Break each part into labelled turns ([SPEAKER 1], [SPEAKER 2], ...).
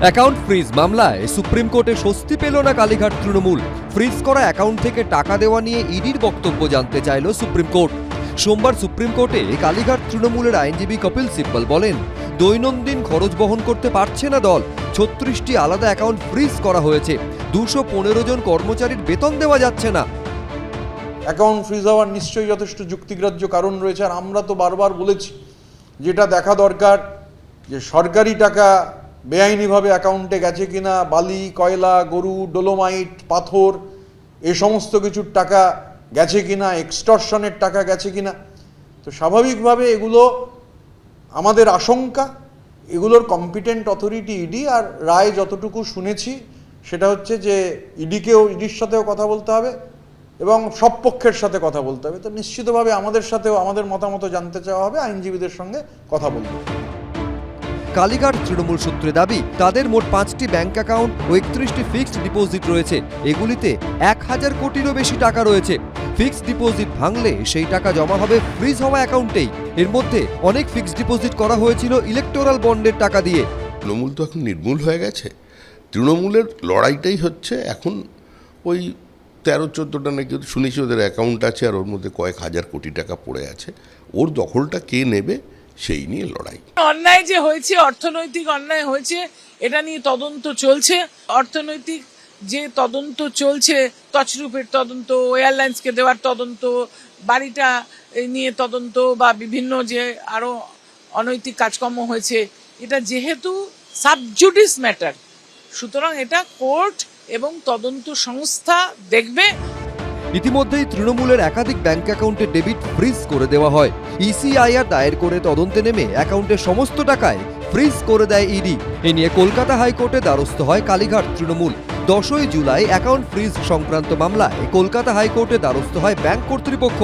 [SPEAKER 1] Account freeze মামলায় supreme কোর্টে স্বস্তি পেল না কালীঘাট তৃণমূল। ফ্রিজ করা অ্যাকাউন্ট থেকে টাকা দেওয়া নিয়ে ইডির বক্তব্য জানতে চাইল সুপ্রিম কোর্ট। সোমবার সুপ্রিম কোর্টে কালীঘাট তৃণমূলের আইনজীবী কপিল সিব্বল বলেন, দৈনন্দিন খরচ বহন করতে পারছে না দল। 36টি আলাদা অ্যাকাউন্ট ফ্রিজ করা হয়েছে। 215 জন কর্মচারীর বেতন দেওয়া যাচ্ছে না।
[SPEAKER 2] অ্যাকাউন্ট ফ্রিজ হওয়ার নিশ্চয়ই যথেষ্ট যুক্তিগ্রাহ্য কারণ রয়েছে। আর আমরা তো বারবার বলেছি যেটা দেখা দরকার যে সরকারি টাকা বেআইনিভাবে অ্যাকাউন্টে গেছে কিনা, বালি, কয়লা, গরু, ডোলোমাইট, পাথর এ সমস্ত কিছুর টাকা গেছে কিনা, এক্সটর্শনের টাকা গেছে কিনা। তো স্বাভাবিকভাবে এগুলো আমাদের আশঙ্কা, এগুলোর কম্পিটেন্ট অথরিটি ইডি। আর রায় যতটুকু শুনেছি সেটা হচ্ছে যে ইডির সাথেও কথা বলতে হবে এবং সব পক্ষের সাথে কথা বলতে হবে। তো নিশ্চিতভাবে আমাদের সাথেও আমাদের মতামত জানতে চাওয়া হবে, আইনজীবীদের সঙ্গে কথা বলতে হবে।
[SPEAKER 1] কালীঘাট তৃণমূল সূত্রে দাবি, তাদের মোট 5টি ব্যাংক অ্যাকাউন্ট ও 31টি ফিক্সড ডিপোজিট রয়েছে। এগুলিতে 1000 কোটিরও বেশি টাকা রয়েছে। ফিক্সড ডিপোজিট ভাঙলে সেই টাকা জমা হবে ফ্রিজ হওয়া অ্যাকাউন্টেই। এর মধ্যে অনেক ফিক্সড ডিপোজিট করা হয়েছিল ইলেকটোরাল বন্ডের টাকা দিয়ে।
[SPEAKER 3] তৃণমূল তো এখন নির্মূল হয়ে গেছে। তৃণমূলের লড়াইটাই হচ্ছে এখন ওই 13-14টা নাকি শুনেছি ওদের অ্যাকাউন্ট আছে, আর ওর মধ্যে কয়েক হাজার কোটি টাকা পড়ে আছে। ওর দখলটা কে নেবে সেই নিয়ে লড়াই।
[SPEAKER 4] অন্যায় যে হয়েছে, অর্থনৈতিক অন্যায় হয়েছে, এটা নিয়ে তদন্ত চলছে। অর্থনৈতিক যে তদন্ত চলছে, তছরূপের তদন্ত, এয়ারলাইন্সকে দেওয়ার তদন্ত, বাড়িটা নিয়ে তদন্ত বা বিভিন্ন যে আরো অনৈতিক কাজকর্ম হয়েছে, এটা যেহেতু সাবজুডিস ম্যাটার, সুতরাং এটা কোর্ট এবং তদন্ত সংস্থা দেখবে।
[SPEAKER 1] ইতিমধ্যেই তৃণমূলের একাধিক ব্যাংক অ্যাকাউন্টে ডেবিট ফ্রিজ করে দেওয়া হয়। ইসিআইআর দায়ের করে তদন্তে নেমে অ্যাকাউন্টের সমস্ত টাকায় ফ্রিজ করে দেয় ইডি। এ নিয়ে কলকাতা হাইকোর্টে দ্বারস্থ হয় কালীঘাট তৃণমূল। 10ই জুলাই অ্যাকাউন্ট ফ্রিজ সংক্রান্ত মামলায় কলকাতা হাইকোর্টে দ্বারস্থ হয় ব্যাংক কর্তৃপক্ষ।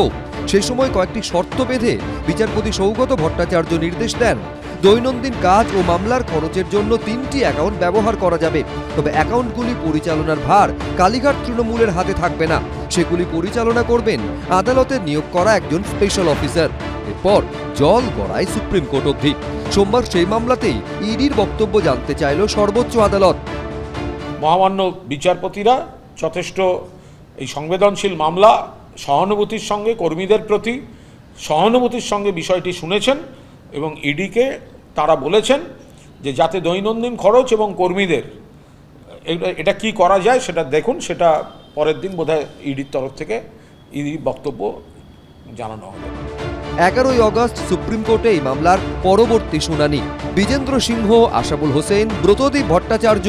[SPEAKER 1] সেই সময় কয়েকটি শর্ত বেঁধে বিচারপতি সৌগত ভট্টাচার্য নির্দেশ দেন, দৈনন্দিন কাজ ও মামলার খরচের জন্য 3টি অ্যাকাউন্ট ব্যবহার করা যাবে। তবে অ্যাকাউন্টগুলি পরিচালনার ভার কালীঘাট তৃণমূলের হাতে থাকবে না। সেগুলি পরিচালনা করবেন আদালতের নিয়োগ করা একজন স্পেশাল অফিসার। এরপর জল গড়ায় সুপ্রিম কোর্ট অবধি। সোমবার সেই মামলাতেই ইডির বক্তব্য জানতে চাইল সর্বোচ্চ আদালত।
[SPEAKER 5] মহামান্য বিচারপতিরা যথেষ্ট এই সংবেদনশীল মামলা সহানুভূতির সঙ্গে, কর্মীদের প্রতি সহানুভূতির সঙ্গে বিষয়টি শুনেছেন এবং ইডিকে তারা বলেছেন যে যাতে দৈনন্দিন খরচ এবং কর্মীদের এটা কি করা যায় সেটা দেখুন। সেটা পরের দিন বোধহয় ইডির তরফ থেকে ইডি বক্তব্য জানানো হবে।
[SPEAKER 1] 11ই আগস্ট সুপ্রিম কোর্টে এই মামলার পরবর্তী শুনানি। বিজেন্দ্র সিংহ, আশাবুল হোসেন, ব্রতদীপ ভট্টাচার্য,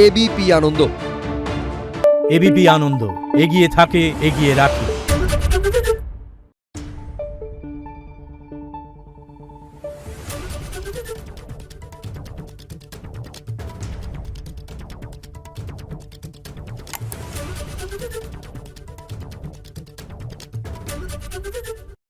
[SPEAKER 1] এবিপি আনন্দ।
[SPEAKER 6] এবিপি আনন্দ, এগিয়ে থাকে, এগিয়ে রাখে।
[SPEAKER 7] Thank you.